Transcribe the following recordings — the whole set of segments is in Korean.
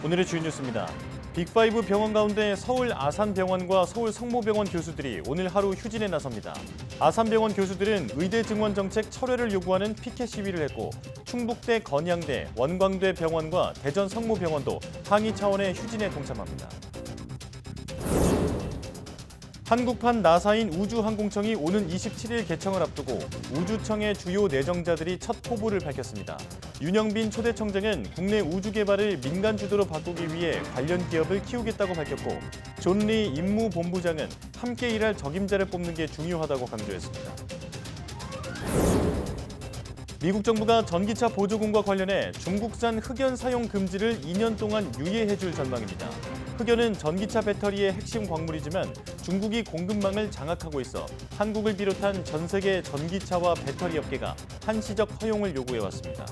오늘의 주요 뉴스입니다. 빅5 병원 가운데 서울 아산병원과 서울 성모병원 교수들이 오늘 하루 휴진에 나섭니다. 아산병원 교수들은 의대 증원 정책 철회를 요구하는 피켓 시위를 했고 충북대, 건양대, 원광대 병원과 대전 성모병원도 항의 차원의 휴진에 동참합니다. 한국판 나사인 우주항공청이 오는 27일 개청을 앞두고 우주청의 주요 내정자들이 첫 포부를 밝혔습니다. 윤영빈 초대청장은 국내 우주 개발을 민간 주도로 바꾸기 위해 관련 기업을 키우겠다고 밝혔고 존 리 임무본부장은 함께 일할 적임자를 뽑는 게 중요하다고 강조했습니다. 미국 정부가 전기차 보조금과 관련해 중국산 흑연 사용 금지를 2년 동안 유예해 줄 전망입니다. 흑연은 전기차 배터리의 핵심 광물이지만 중국이 공급망을 장악하고 있어 한국을 비롯한 전 세계 전기차와 배터리 업계가 한시적 허용을 요구해왔습니다.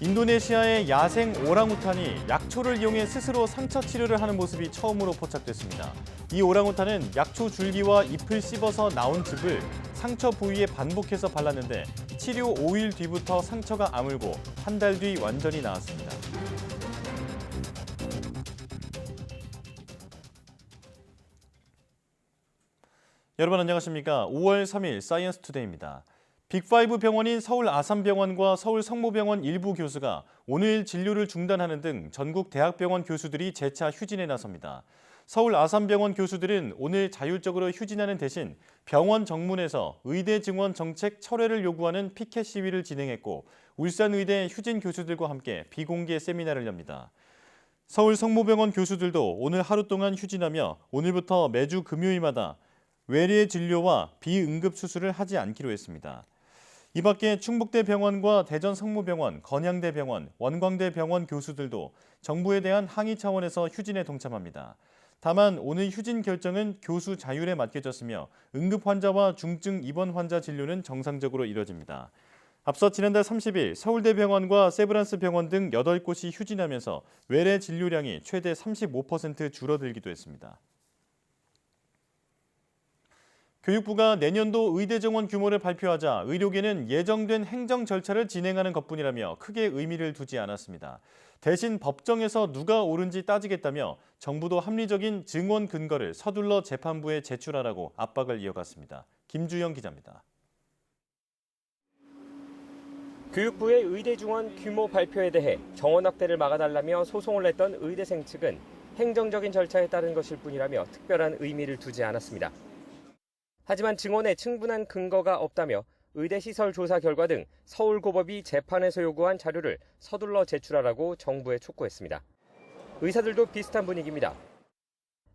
인도네시아의 야생 오랑우탄이 약초를 이용해 스스로 상처 치료를 하는 모습이 처음으로 포착됐습니다. 이 오랑우탄은 약초 줄기와 잎을 씹어서 나온 즙을 상처 부위에 반복해서 발랐는데 치료 5일 뒤부터 상처가 아물고 한 달 뒤 완전히 나았습니다. 여러분 안녕하십니까? 5월 3일 사이언스 투데이입니다. 빅5 병원인 서울 아산병원과 서울 성모병원 일부 교수가 오늘 진료를 중단하는 등 전국 대학병원 교수들이 재차 휴진에 나섭니다. 서울 아산병원 교수들은 오늘 자율적으로 휴진하는 대신 병원 정문에서 의대 증원 정책 철회를 요구하는 피켓 시위를 진행했고 울산의대 휴진 교수들과 함께 비공개 세미나를 엽니다. 서울 성모병원 교수들도 오늘 하루 동안 휴진하며 오늘부터 매주 금요일마다 외래 진료와 비응급 수술을 하지 않기로 했습니다. 이 밖에 충북대 병원과 대전 성모병원, 건양대 병원, 원광대 병원 교수들도 정부에 대한 항의 차원에서 휴진에 동참합니다. 다만 오늘 휴진 결정은 교수 자율에 맡겨졌으며 응급 환자와 중증 입원 환자 진료는 정상적으로 이뤄집니다. 앞서 지난달 30일 서울대병원과 세브란스 병원 등 8곳이 휴진하면서 외래 진료량이 최대 35% 줄어들기도 했습니다. 교육부가 내년도 의대 정원 규모를 발표하자 의료계는 예정된 행정 절차를 진행하는 것뿐이라며 크게 의미를 두지 않았습니다. 대신 법정에서 누가 옳은지 따지겠다며 정부도 합리적인 증언 근거를 서둘러 재판부에 제출하라고 압박을 이어갔습니다. 김주영 기자입니다. 교육부의 의대 증원 규모 발표에 대해 정원 확대를 막아달라며 소송을 냈던 의대생 측은 행정적인 절차에 따른 것일 뿐이라며 특별한 의미를 두지 않았습니다. 하지만 증언에 충분한 근거가 없다며 의대 시설 조사 결과 등 서울고법이 재판에서 요구한 자료를 서둘러 제출하라고 정부에 촉구했습니다. 의사들도 비슷한 분위기입니다.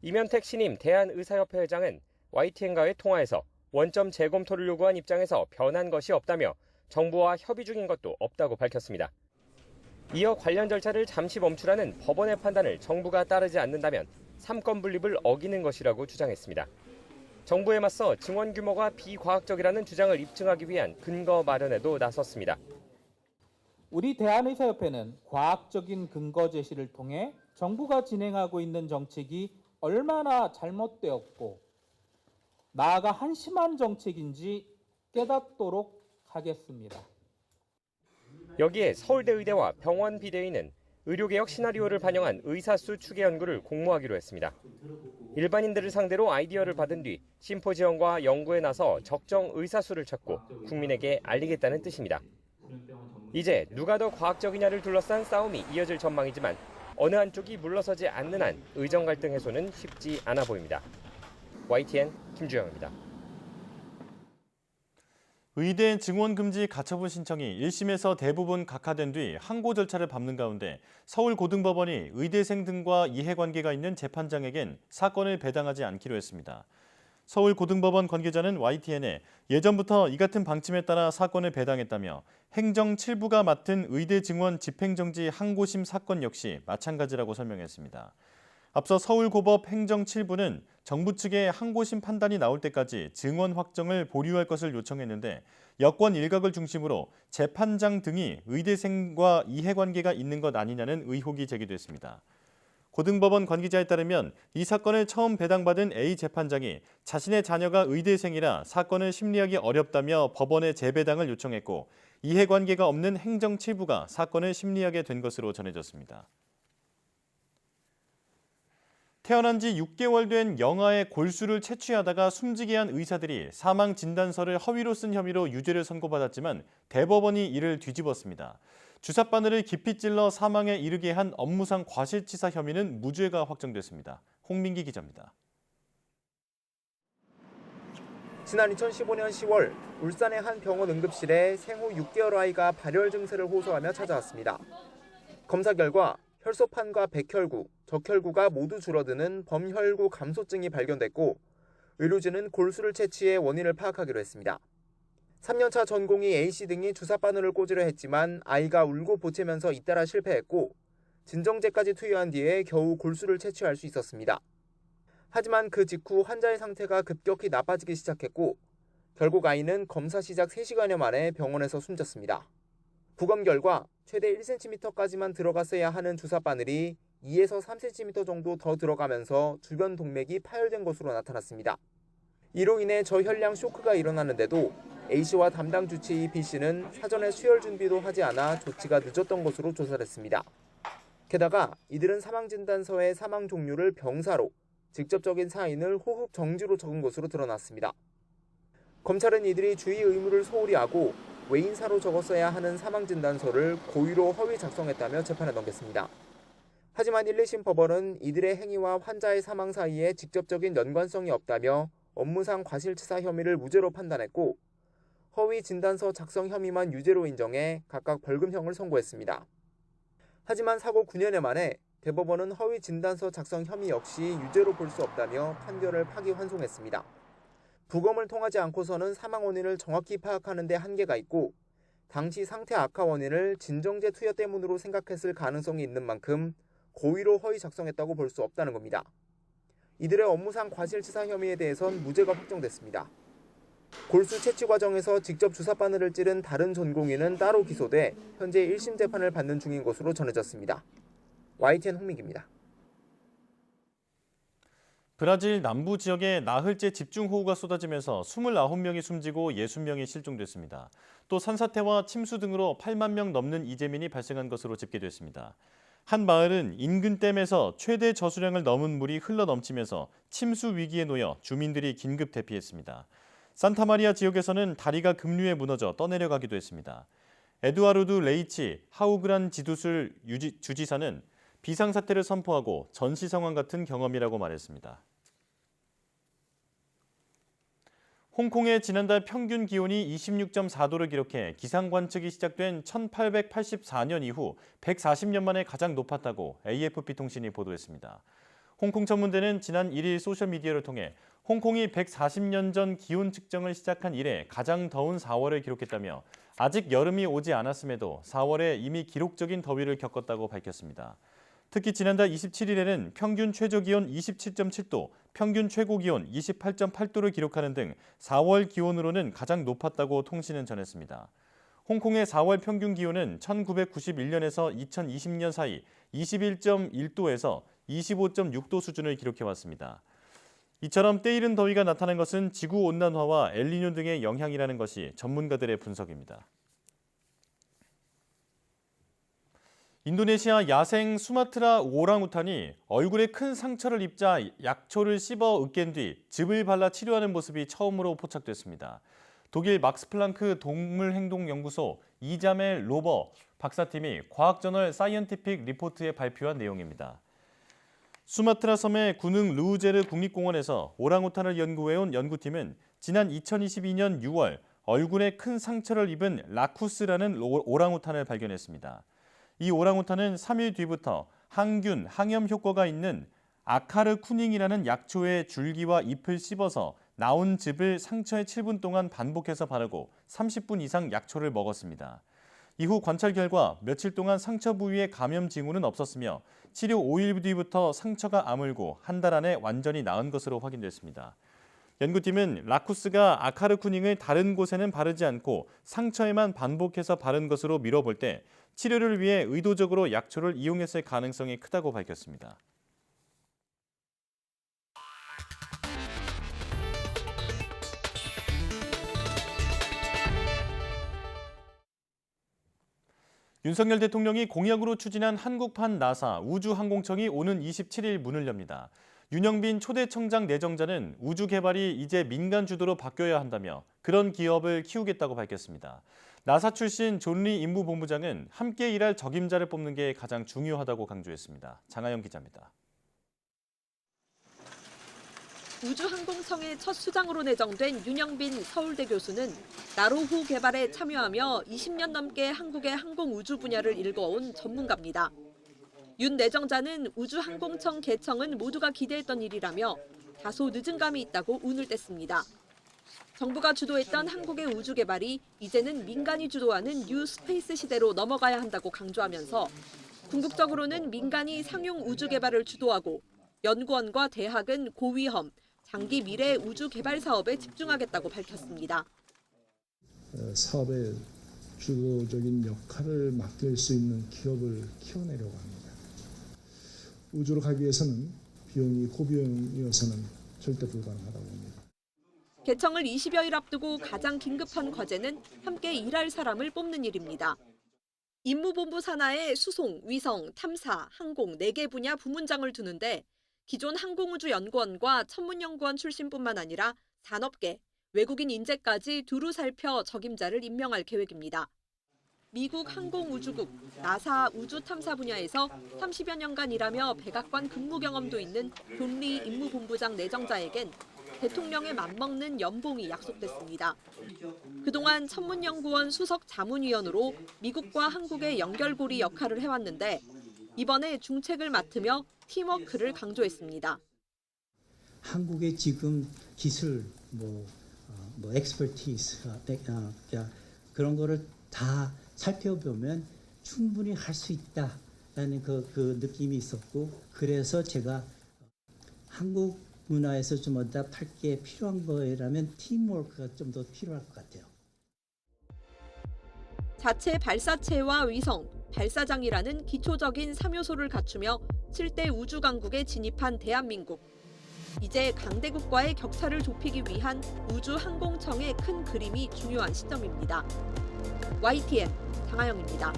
이면택 신임 대한의사협회 회장은 YTN과의 통화에서 원점 재검토를 요구한 입장에서 변한 것이 없다며 정부와 협의 중인 것도 없다고 밝혔습니다. 이어 관련 절차를 잠시 멈추라는 법원의 판단을 정부가 따르지 않는다면 3권 분립을 어기는 것이라고 주장했습니다. 정부에 맞서 증원 규모가 비과학적이라는 주장을 입증하기 위한 근거 마련에도 나섰습니다. 우리 대한의사협회는 과학적인 근거 제시를 통해 정부가 진행하고 있는 정책이 얼마나 잘못되었고 나아가 한심한 정책인지 깨닫도록 하겠습니다. 여기에 서울대의대와 병원 비대위는 의료개혁 시나리오를 반영한 의사수 추계 연구를 공모하기로 했습니다. 일반인들을 상대로 아이디어를 받은 뒤 심포지엄과 연구에 나서 적정 의사수를 찾고 국민에게 알리겠다는 뜻입니다. 이제 누가 더 과학적이냐를 둘러싼 싸움이 이어질 전망이지만 어느 한쪽이 물러서지 않는 한 의정 갈등 해소는 쉽지 않아 보입니다. YTN 김주영입니다. 의대 증원 금지 가처분 신청이 1심에서 대부분 각하된 뒤 항고 절차를 밟는 가운데 서울고등법원이 의대생 등과 이해관계가 있는 재판장에겐 사건을 배당하지 않기로 했습니다. 서울고등법원 관계자는 YTN에 예전부터 이 같은 방침에 따라 사건을 배당했다며 행정 7부가 맡은 의대 증원 집행정지 항고심 사건 역시 마찬가지라고 설명했습니다. 앞서 서울고법 행정 7부는 정부 측의 항고심 판단이 나올 때까지 증원 확정을 보류할 것을 요청했는데 여권 일각을 중심으로 재판장 등이 의대생과 이해관계가 있는 것 아니냐는 의혹이 제기됐습니다. 고등법원 관계자에 따르면 이 사건을 처음 배당받은 A 재판장이 자신의 자녀가 의대생이라 사건을 심리하기 어렵다며 법원에 재배당을 요청했고 이해관계가 없는 행정칠부가 사건을 심리하게 된 것으로 전해졌습니다. 태어난 지 6개월 된 영아의 골수를 채취하다가 숨지게 한 의사들이 사망 진단서를 허위로 쓴 혐의로 유죄를 선고받았지만 대법원이 이를 뒤집었습니다. 주사 바늘을 깊이 찔러 사망에 이르게 한 업무상 과실치사 혐의는 무죄가 확정됐습니다. 홍민기 기자입니다. 지난 2015년 10월 울산의 한 병원 응급실에 생후 6개월 아이가 발열 증세를 호소하며 찾아왔습니다. 검사 결과 혈소판과 백혈구, 적혈구가 모두 줄어드는 범혈구 감소증이 발견됐고 의료진은 골수를 채취해 원인을 파악하기로 했습니다. 3년차 전공의 A씨 등이 주사 바늘을 꽂으려 했지만 아이가 울고 보채면서 잇따라 실패했고 진정제까지 투여한 뒤에 겨우 골수를 채취할 수 있었습니다. 하지만 그 직후 환자의 상태가 급격히 나빠지기 시작했고 결국 아이는 검사 시작 3시간여 만에 병원에서 숨졌습니다. 부검 결과 최대 1cm까지만 들어갔어야 하는 주사 바늘이 2에서 3cm 정도 더 들어가면서 주변 동맥이 파열된 것으로 나타났습니다. 이로 인해 저혈량 쇼크가 일어나는데도 A씨와 담당 주치의 B씨는 사전에 수혈 준비도 하지 않아 조치가 늦었던 것으로 조사됐습니다. 게다가 이들은 사망진단서에 사망 종류를 병사로, 직접적인 사인을 호흡 정지로 적은 것으로 드러났습니다. 검찰은 이들이 주의 의무를 소홀히 하고 외인사로 적었어야 하는 사망진단서를 고의로 허위 작성했다며 재판에 넘겼습니다. 하지만 1, 2심 법원은 이들의 행위와 환자의 사망 사이에 직접적인 연관성이 없다며 업무상 과실치사 혐의를 무죄로 판단했고 허위 진단서 작성 혐의만 유죄로 인정해 각각 벌금형을 선고했습니다. 하지만 사고 9년여 만에 대법원은 허위 진단서 작성 혐의 역시 유죄로 볼 수 없다며 판결을 파기환송했습니다. 부검을 통하지 않고서는 사망 원인을 정확히 파악하는 데 한계가 있고 당시 상태 악화 원인을 진정제 투여 때문으로 생각했을 가능성이 있는 만큼 고의로 허위 작성했다고 볼 수 없다는 겁니다. 이들의 업무상 과실치사 혐의에 대해선 무죄가 확정됐습니다. 골수 채취 과정에서 직접 주사 바늘을 찌른 다른 전공의는 따로 기소돼 현재 1심 재판을 받는 중인 것으로 전해졌습니다. YTN 홍민기입니다. 브라질 남부 지역에 나흘째 집중호우가 쏟아지면서 29명이 숨지고 60명이 실종됐습니다. 또 산사태와 침수 등으로 8만 명 넘는 이재민이 발생한 것으로 집계됐습니다. 한 마을은 인근 댐에서 최대 저수량을 넘은 물이 흘러넘치면서 침수 위기에 놓여 주민들이 긴급 대피했습니다. 산타마리아 지역에서는 다리가 급류에 무너져 떠내려가기도 했습니다. 에두아르두 레이치 하우그란 지두술 주지사는 비상사태를 선포하고 전시 상황 같은 경험이라고 말했습니다. 홍콩의 지난달 평균 기온이 26.4도를 기록해 기상 관측이 시작된 1884년 이후 140년 만에 가장 높았다고 AFP 통신이 보도했습니다. 홍콩 천문대는 지난 1일 소셜미디어를 통해 홍콩이 140년 전 기온 측정을 시작한 이래 가장 더운 4월을 기록했다며 아직 여름이 오지 않았음에도 4월에 이미 기록적인 더위를 겪었다고 밝혔습니다. 특히 지난달 27일에는 평균 최저기온 27.7도, 평균 최고기온 28.8도를 기록하는 등 4월 기온으로는 가장 높았다고 통신은 전했습니다. 홍콩의 4월 평균 기온은 1991년에서 2020년 사이 21.1도에서 25.6도 수준을 기록해왔습니다. 이처럼 때이른 더위가 나타난 것은 지구온난화와 엘니뇨 등의 영향이라는 것이 전문가들의 분석입니다. 인도네시아 야생 수마트라 오랑우탄이 얼굴에 큰 상처를 입자 약초를 씹어 으깬 뒤 즙을 발라 치료하는 모습이 처음으로 포착됐습니다. 독일 막스플랑크 동물행동연구소 이자멜 로버 박사팀이 과학저널 사이언티픽 리포트에 발표한 내용입니다. 수마트라 섬의 군흥 루우제르 국립공원에서 오랑우탄을 연구해온 연구팀은 지난 2022년 6월 얼굴에 큰 상처를 입은 라쿠스라는 오랑우탄을 발견했습니다. 이 오랑우탄은 3일 뒤부터 항균, 항염 효과가 있는 아카르쿠닌이라는 약초의 줄기와 잎을 씹어서 나온 즙을 상처에 7분 동안 반복해서 바르고 30분 이상 약초를 먹었습니다. 이후 관찰 결과 며칠 동안 상처 부위에 감염 징후는 없었으며 치료 5일 뒤부터 상처가 아물고 한 달 안에 완전히 나은 것으로 확인됐습니다. 연구팀은 라쿠스가 아카르쿠닌을 다른 곳에는 바르지 않고 상처에만 반복해서 바른 것으로 미뤄볼 때 치료를 위해 의도적으로 약초를 이용했을 가능성이 크다고 밝혔습니다. 윤석열 대통령이 공약으로 추진한 한국판 나사 우주항공청이 오는 27일 문을 엽니다. 윤영빈 초대 청장 내정자는 우주 개발이 이제 민간 주도로 바뀌어야 한다며 그런 기업을 키우겠다고 밝혔습니다. 나사 출신 존 리 임무본부장은 함께 일할 적임자를 뽑는 게 가장 중요하다고 강조했습니다. 장하영 기자입니다. 우주항공청의 첫 수장으로 내정된 윤영빈 서울대 교수는 나로호 개발에 참여하며 20년 넘게 한국의 항공우주 분야를 일궈온 전문가입니다. 윤 내정자는 우주항공청 개청은 모두가 기대했던 일이라며 다소 늦은 감이 있다고 운을 뗐습니다. 정부가 주도했던 한국의 우주 개발이 이제는 민간이 주도하는 뉴 스페이스 시대로 넘어가야 한다고 강조하면서 궁극적으로는 민간이 상용 우주 개발을 주도하고 연구원과 대학은 고위험, 장기 미래 우주 개발 사업에 집중하겠다고 밝혔습니다. 사업의 주도적인 역할을 맡길 수 있는 기업을 키워내려고 합니다. 우주로 가기 위해서는 비용이 고비용이어서는 절대 불가능하다고 봅니다. 개청을 20여일 앞두고 가장 긴급한 과제는 함께 일할 사람을 뽑는 일입니다. 임무본부 산하에 수송, 위성, 탐사, 항공 4개 분야 부문장을 두는데 기존 항공우주연구원과 천문연구원 출신뿐만 아니라 산업계, 외국인 인재까지 두루 살펴 적임자를 임명할 계획입니다. 미국 항공우주국, 나사 우주탐사 분야에서 30여 년간 일하며 백악관 근무 경험도 있는 존 리 임무본부장 내정자에겐 대통령에 맞먹는 연봉이 약속됐습니다. 그동안 천문연구원 수석 자문위원으로 미국과 한국의 연결고리 역할을 해왔는데 이번에 중책을 맡으며 팀워크를 강조했습니다. 한국의 지금 기술, 엑스퍼티스 그런 거를 다 살펴보면 충분히 할 수 있다라는 그 느낌이 있었고 그래서 제가 한국 문화에서 좀 어답할 게 필요한 거라면 팀워크가 좀 더 필요할 것 같아요. 자체 발사체와 위성, 발사장이라는 기초적인 3요소를 갖추며 7대 우주 강국에 진입한 대한민국. 이제 강대국과의 격차를 좁히기 위한 우주항공청의 큰 그림이 중요한 시점입니다. YTN 장하영입니다.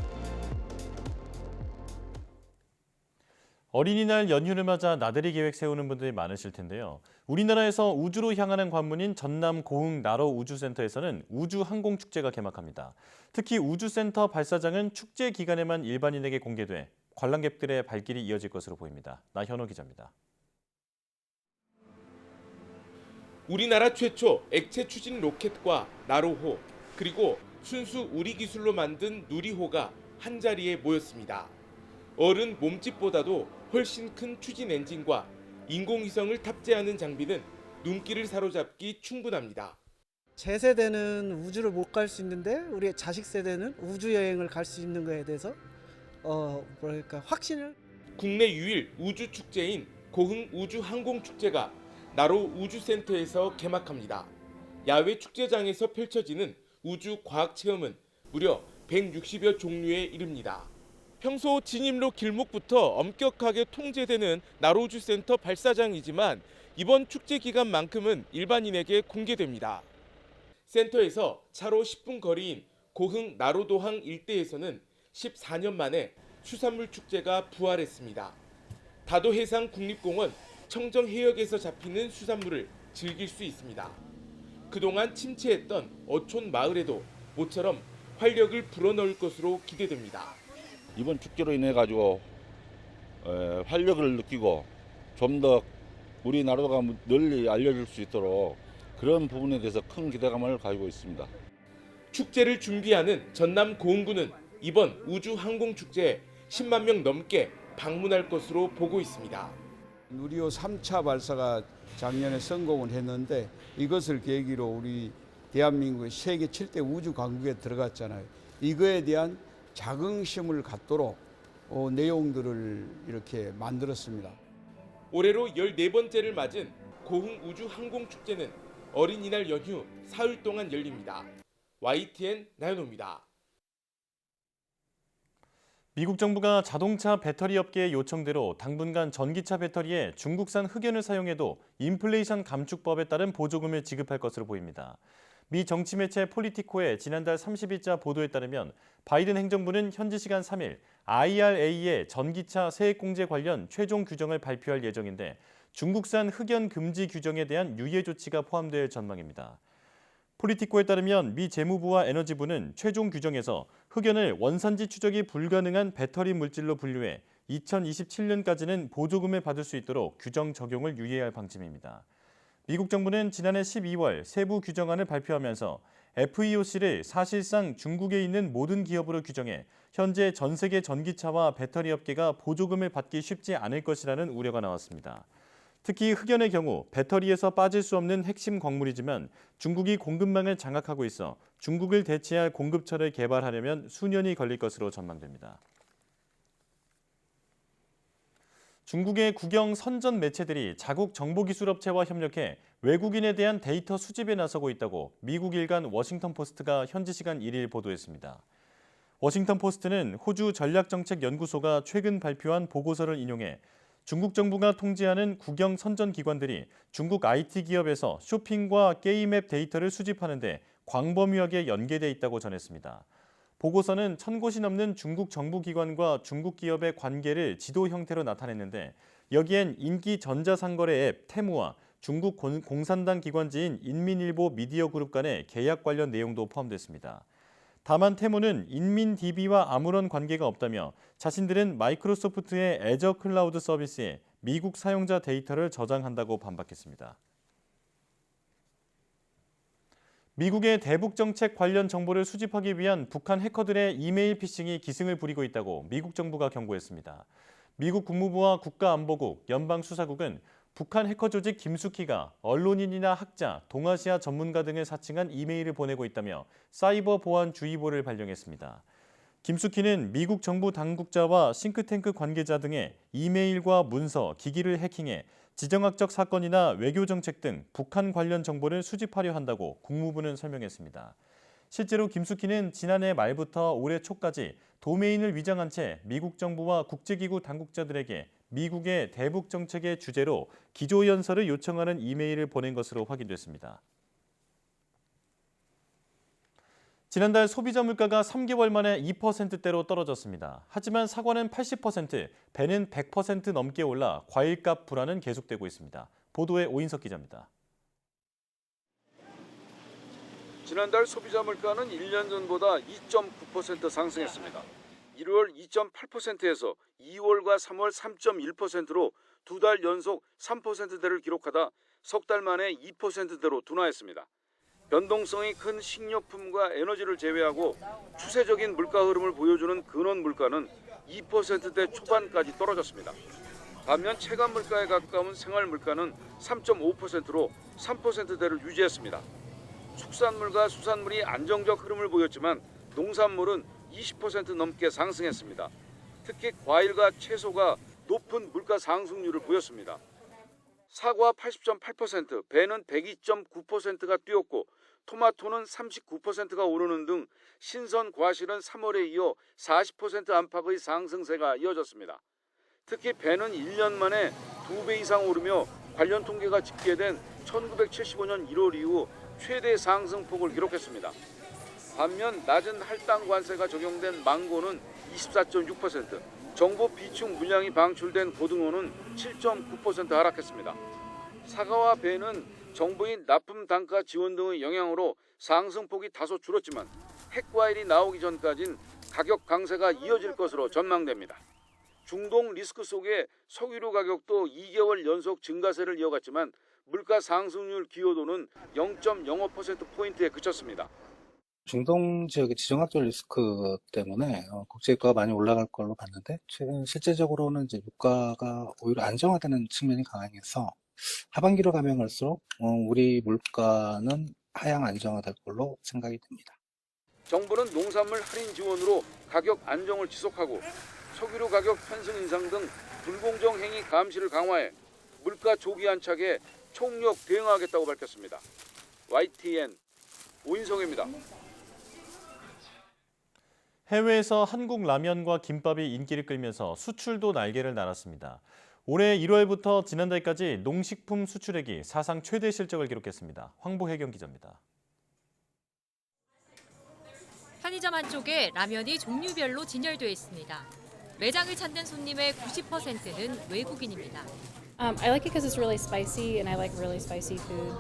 어린이날 연휴를 맞아 나들이 계획 세우는 분들이 많으실 텐데요. 우리나라에서 우주로 향하는 관문인 전남 고흥 나로 우주센터에서는 우주항공축제가 개막합니다. 특히 우주센터 발사장은 축제 기간에만 일반인에게 공개돼 관람객들의 발길이 이어질 것으로 보입니다. 나현호 기자입니다. 우리나라 최초 액체 추진 로켓과 나로호 그리고 순수 우리 기술로 만든 누리호가 한자리에 모였습니다. 어른 몸집보다도 훨씬 큰 추진 엔진과 인공위성을 탑재하는 장비는 눈길을 사로잡기 충분합니다. 제 세대는 우주를 못 갈 수 있는데 우리 자식 세대는 우주 여행을 갈 수 있는 거에 대해서 확신을. 국내 유일 우주 축제인 고흥 우주항공축제가 나로 우주센터에서 개막합니다. 야외 축제장에서 펼쳐지는 우주 과학 체험은 무려 160여 종류에 이릅니다. 평소 진입로 길목부터 엄격하게 통제되는 나로우주센터 발사장이지만 이번 축제 기간만큼은 일반인에게 공개됩니다. 센터에서 차로 10분 거리인 고흥 나로도항 일대에서는 14년 만에 수산물 축제가 부활했습니다. 다도해상 국립공원 청정해역에서 잡히는 수산물을 즐길 수 있습니다. 그동안 침체했던 어촌 마을에도 모처럼 활력을 불어넣을 것으로 기대됩니다. 이번 축제로 인해 가지고 활력을 느끼고 좀 더 우리나라가 널리 알려질 수 있도록 그런 부분에 대해서 큰 기대감을 가지고 있습니다. 축제를 준비하는 전남 고흥군은 이번 우주항공축제에 10만 명 넘게 방문할 것으로 보고 있습니다. 누리호 3차 발사가 작년에 성공을 했는데 이것을 계기로 우리 대한민국의 세계 7대 우주 강국에 들어갔잖아요. 이거에 대한 자긍심을 갖도록 내용들을 이렇게 만들었습니다. 올해로 14번째를 맞은 고흥 우주항공축제는 어린이날 연휴 사흘 동안 열립니다. YTN 나연호입니다. 미국 정부가 자동차 배터리 업계의 요청대로 당분간 전기차 배터리에 중국산 흑연을 사용해도 인플레이션 감축법에 따른 보조금을 지급할 것으로 보입니다. 미 정치 매체 폴리티코의 지난달 30일자 보도에 따르면 바이든 행정부는 현지 시간 3일 IRA의 전기차 세액공제 관련 최종 규정을 발표할 예정인데 중국산 흑연 금지 규정에 대한 유예 조치가 포함될 전망입니다. 폴리티코에 따르면 미 재무부와 에너지부는 최종 규정에서 흑연을 원산지 추적이 불가능한 배터리 물질로 분류해 2027년까지는 보조금을 받을 수 있도록 규정 적용을 유예할 방침입니다. 미국 정부는 지난해 12월 세부 규정안을 발표하면서 FEOC를 사실상 중국에 있는 모든 기업으로 규정해 현재 전 세계 전기차와 배터리 업계가 보조금을 받기 쉽지 않을 것이라는 우려가 나왔습니다. 특히 흑연의 경우 배터리에서 빠질 수 없는 핵심 광물이지만 중국이 공급망을 장악하고 있어 중국을 대체할 공급처를 개발하려면 수년이 걸릴 것으로 전망됩니다. 중국의 국영 선전 매체들이 자국 정보기술업체와 협력해 외국인에 대한 데이터 수집에 나서고 있다고 미국 일간 워싱턴포스트가 현지 시간 1일 보도했습니다. 워싱턴포스트는 호주 전략정책연구소가 최근 발표한 보고서를 인용해 중국 정부가 통제하는 국영 선전 기관들이 중국 IT 기업에서 쇼핑과 게임 앱 데이터를 수집하는 데 광범위하게 연계돼 있다고 전했습니다. 보고서는 1000곳이 넘는 중국 정부기관과 중국 기업의 관계를 지도 형태로 나타냈는데 여기엔 인기 전자상거래 앱 테무와 중국 공산당 기관지인 인민일보 미디어그룹 간의 계약 관련 내용도 포함됐습니다. 다만 테무는 인민DB와 아무런 관계가 없다며 자신들은 마이크로소프트의 애저 클라우드 서비스에 미국 사용자 데이터를 저장한다고 반박했습니다. 미국의 대북 정책 관련 정보를 수집하기 위한 북한 해커들의 이메일 피싱이 기승을 부리고 있다고 미국 정부가 경고했습니다. 미국 국무부와 국가안보국, 연방수사국은 북한 해커 조직 김숙희가 언론인이나 학자, 동아시아 전문가 등을 사칭한 이메일을 보내고 있다며 사이버 보안 주의보를 발령했습니다. 김숙희는 미국 정부 당국자와 싱크탱크 관계자 등의 이메일과 문서, 기기를 해킹해 지정학적 사건이나 외교정책 등 북한 관련 정보를 수집하려 한다고 국무부는 설명했습니다. 실제로 김숙희는 지난해 말부터 올해 초까지 도메인을 위장한 채 미국 정부와 국제기구 당국자들에게 미국의 대북 정책의 주제로 기조연설을 요청하는 이메일을 보낸 것으로 확인됐습니다. 지난달 소비자 물가가 3개월 만에 2%대로 떨어졌습니다. 하지만 사과는 80%, 배는 100% 넘게 올라 과일값 불안은 계속되고 있습니다. 보도에 오인석 기자입니다. 지난달 소비자 물가는 1년 전보다 2.9% 상승했습니다. 1월 2.8%에서 2월과 3월 3.1%로 두 달 연속 3%대를 기록하다 석 달 만에 2%대로 둔화했습니다. 변동성이 큰 식료품과 에너지를 제외하고 추세적인 물가 흐름을 보여주는 근원 물가는 2%대 초반까지 떨어졌습니다. 반면 체감 물가에 가까운 생활 물가는 3.5%로 3%대를 유지했습니다. 축산물과 수산물이 안정적 흐름을 보였지만 농산물은 20% 넘게 상승했습니다. 특히 과일과 채소가 높은 물가 상승률을 보였습니다. 사과 80.8%, 배는 102.9%가 뛰었고 토마토는 39%가 오르는 등 신선 과실은 3월에 이어 40% 안팎의 상승세가 이어졌습니다. 특히 배는 1년 만에 2배 이상 오르며 관련 통계가 집계된 1975년 1월 이후 최대 상승폭을 기록했습니다. 반면 낮은 할당 관세가 적용된 망고는 24.6%, 정부 비축 물량이 방출된 고등어는 7.9% 하락했습니다. 사과와 배는 정부의 납품 단가 지원 등의 영향으로 상승폭이 다소 줄었지만 핵과일이 나오기 전까진 가격 강세가 이어질 것으로 전망됩니다. 중동 리스크 속에 석유류 가격도 2개월 연속 증가세를 이어갔지만 물가 상승률 기여도는 0.05%포인트에 그쳤습니다. 중동 지역의 지정학적 리스크 때문에 국제유가가 많이 올라갈 걸로 봤는데 실제적으로는 이제 물가가 오히려 안정화되는 측면이 강해서 하반기로 가면 갈수록 우리 물가는 하향 안정화될 걸로 생각이 됩니다. 정부는 농산물 할인 지원으로 가격 안정을 지속하고 석유류 가격 편승 인상 등 불공정 행위 감시를 강화해 물가 조기 안착에 총력 대응하겠다고 밝혔습니다. YTN 오인성입니다. 해외에서 한국 라면과 김밥이 인기를 끌면서 수출도 날개를 달았습니다. 올해 1월부터 지난달까지 농식품 수출액이 사상 최대 실적을 기록했습니다. 황보혜경 기자입니다. 편의점 한쪽에 라면이 종류별로 진열돼 있습니다. 매장을 찾는 손님의 90%는 외국인입니다. I like it because it's really spicy, and I like really spicy food.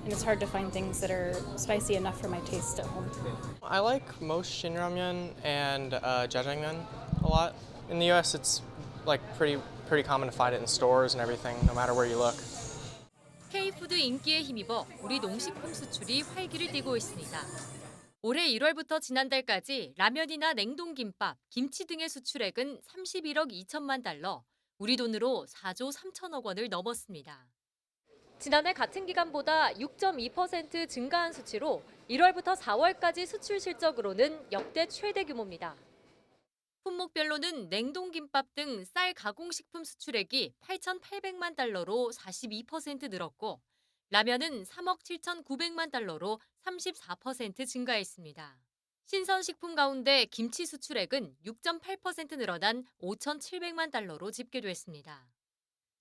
And it's hard to find things that are spicy enough for my taste at home. I like most Shin Ramyun and Jjajangmyeon a lot. In the U.S., it's like pretty common to find it in stores and everything, no matter where you look. K-푸드 인기에 힘입어 우리 농식품 수출이 활기를 띠고 있습니다. 올해 1월부터 지난달까지 라면이나 냉동김밥, 김치 등의 수출액은 31억 2천만 달러, 우리 돈으로 4조 3천억 원을 넘었습니다. 지난해 같은 기간보다 6.2% 증가한 수치로 1월부터 4월까지 수출 실적으로는 역대 최대 규모입니다. 품목별로는 냉동김밥 등 쌀 가공식품 수출액이 8,800만 달러로 42% 늘었고 라면은 3억 7,900만 달러로 34% 증가했습니다. 신선식품 가운데 김치 수출액은 6.8% 늘어난 5,700만 달러로 집계됐습니다.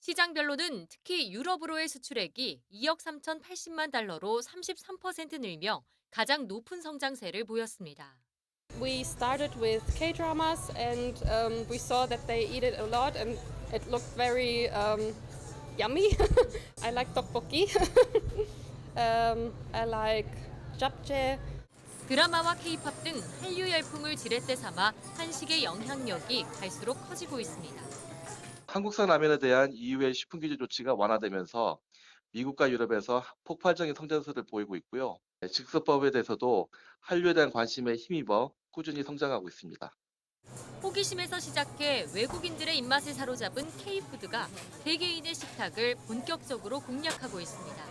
시장별로는 특히 유럽으로의 수출액이 2억 3,080만 달러로 33% 늘며 가장 높은 성장세를 보였습니다. We started with K-dramas, and we saw that they eat it a lot, and it looked very yummy. I like tteokbokki. I like japchae. 드라마와 K-팝 등 한류 열풍을 지렛대 삼아 한식의 영향력이 갈수록 커지고 있습니다. 한국산 라면에 대한 EU의 식품 규제 조치가 완화되면서 미국과 유럽에서 폭발적인 성장세를 보이고 있고요. 식습법에 대해서도 한류에 대한 관심에 힘입어 꾸준히 성장하고 있습니다. 호기심에서 시작해 외국인들의 입맛을 사로잡은 K-푸드가 세계인의 식탁을 본격적으로 공략하고 있습니다.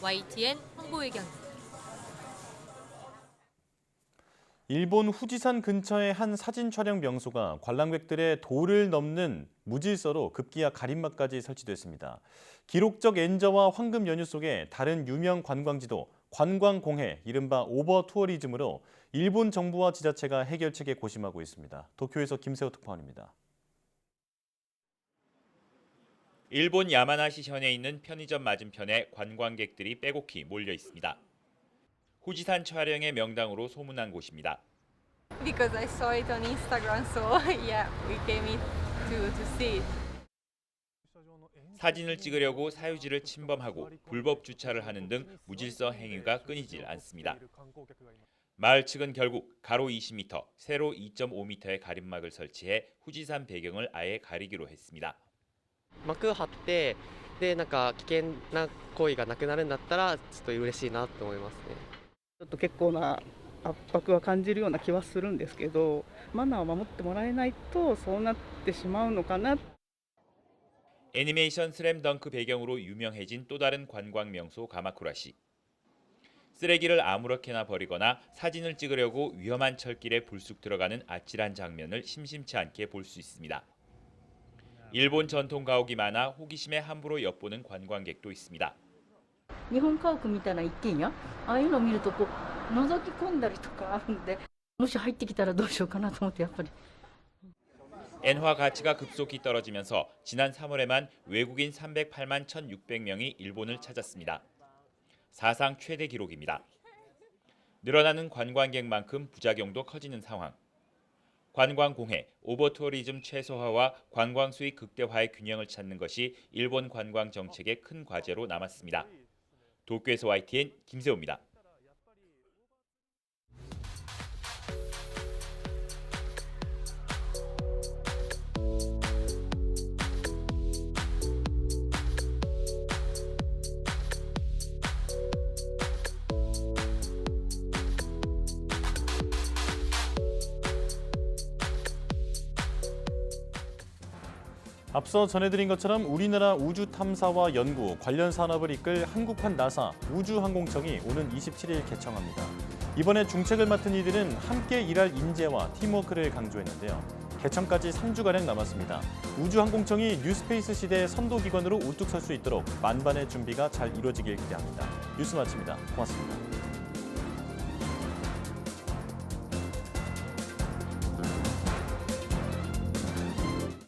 YTN 홍보외경입니다. 일본 후지산 근처의 한 사진 촬영 명소가 관람객들의 도를 넘는 무질서로 급기야 가림막까지 설치됐습니다. 기록적 엔저와 황금 연휴 속에 다른 유명 관광지도 관광공해, 이른바 오버 투어리즘으로 일본 정부와 지자체가 해결책에 고심하고 있습니다. 도쿄에서 김세호 특파원입니다. 일본 야마나시 현에 있는 편의점 맞은편에 관광객들이 빼곡히 몰려 있습니다. 후지산 촬영의 명당으로 소문난 곳입니다. Because I saw it on Instagram, so yeah, we came in to see it. 사진을 찍으려고 사유지를 침범하고 불법 주차를 하는 등 무질서 행위가 끊이질 않습니다. 마을 측은 결국 가로 20m, 세로 2.5m의 가림막을 설치해 후지산 배경을 아예 가리기로 했습니다. 幕張ってでなんか危険な行為がなくなるんだったらちょっと嬉しいなと思いますね。ちょっと結構な圧迫は感じるような気はするんですけど、マナーを守ってもらえないとそうなってしまうのかな。 애니메이션 슬램덩크 배경으로 유명해진 또 다른 관광 명소 가마쿠라시. 쓰레기를 아무렇게나 버리거나 사진을 찍으려고 위험한 철길에 불쑥 들어가는 아찔한 장면을 심심치 않게 볼 수 있습니다. 일본 전통 가옥이 많아 호기심에 함부로 엿보는 관광객도 있습니다. 日本家屋みたいな一軒家、ああいうのを見るとこう覗き込んだりとかあるんで、もし入ってきたらどうしようかなと思ってやっぱり。 엔화 가치가 급속히 떨어지면서 지난 3월에만 외국인 308만 1,600명이 일본을 찾았습니다. 사상 최대 기록입니다. 늘어나는 관광객만큼 부작용도 커지는 상황. 관광공해, 오버투어리즘 최소화와 관광 수익 극대화의 균형을 찾는 것이 일본 관광 정책의 큰 과제로 남았습니다. 도쿄에서 YTN 김세호입니다. 앞서 전해드린 것처럼 우리나라 우주 탐사와 연구, 관련 산업을 이끌 한국판 나사 우주항공청이 오는 27일 개청합니다. 이번에 중책을 맡은 이들은 함께 일할 인재와 팀워크를 강조했는데요. 개청까지 3주가량 남았습니다. 우주항공청이 뉴스페이스 시대의 선도기관으로 우뚝 설 수 있도록 만반의 준비가 잘 이루어지길 기대합니다. 뉴스 마칩니다. 고맙습니다.